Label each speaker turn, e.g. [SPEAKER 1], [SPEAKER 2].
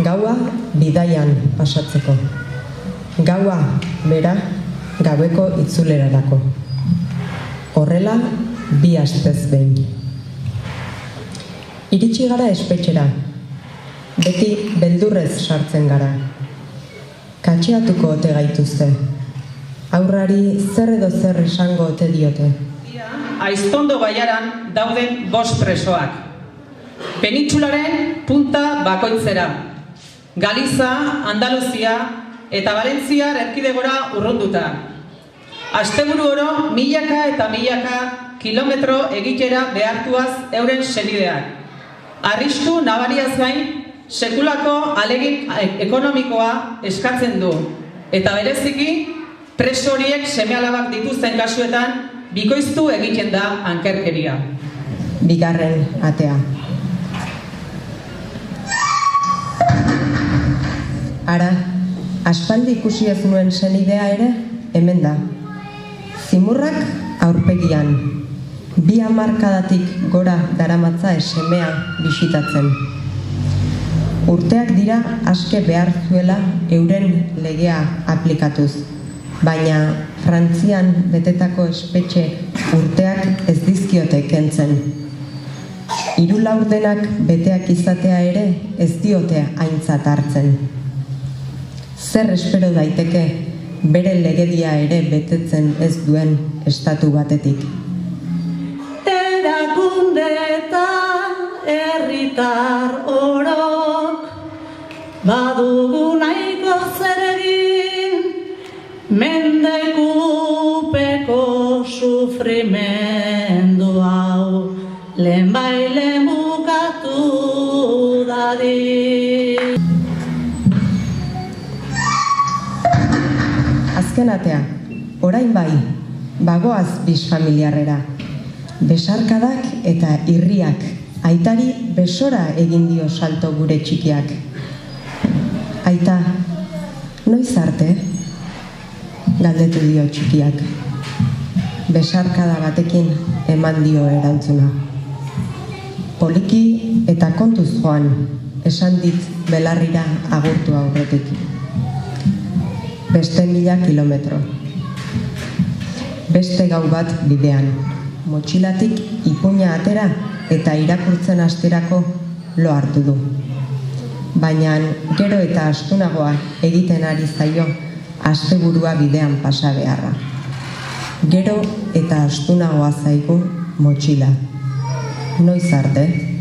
[SPEAKER 1] Gaua bidaian pasatzeko. Gaua bera gaueko itzulerarako. Horrela, 2 astez behin. Iritsi gara espetxera. Beti beldurrez sartzen gara. Katxeatuko ote gaituzte. Aurrari zer edo zer esango ote diote.
[SPEAKER 2] Aiztondo baiaran dauden 5 presoak. Penintsularen punta bakoitzera. Galiza, Andaluzia eta Valentziar erkidegora urrunduta. Asteburu oro milaka eta milaka kilometro egitera behartuaz euren senideak. Arrisku nabariaz gain, sekulako alegin ekonomikoa eskatzen du. Eta bereziki, preso horiek seme-alabak dituzten kasuetan, bikoiztu egiten da ankerkeria.
[SPEAKER 1] Bigarren atea. Ara, aspaldi ikusi ez nuen senidea ere, hemen da. Zimurrak aurpegian. 2 hamarkadatik gora daramatza semea bisitatzen. Urteak dira aske behar zuela euren legea aplikatuz. Baina Frantzian betetako espetxe urteak ez dizkiote kentzen. 3 laurdenak beteak izatea ere ez diote aintzat hartzen. Zer espero daiteke bere legedia ere betetzen ez duen estatu batetik.
[SPEAKER 3] Erakunde eta herritar orok badugu nahiko zer egin, mendekupeko sufrimendu hau lehenbailen bukatu dadin.
[SPEAKER 1] Azken atea, orain bai, bagoaz bisfamiliarrera. Besarkadak eta irriak, aitari besora egin dio salto gure txikiak. Aita, noiz arte? Galdetu dio txikiak. Besarkada batekin eman dio erantzuna. Poliki eta kontuz joan, esan dit belarrira agurtu aurretik. Beste 1000 kilometro. Beste gau bat bidean. Motxilatik ipuina atera eta irakurtzen hasterako lo hartu du. Baina gero eta astunagoa egiten ari zaio asteburua bidean pasa beharra. Gero eta astunagoa zaigu motxila. Noiz arte?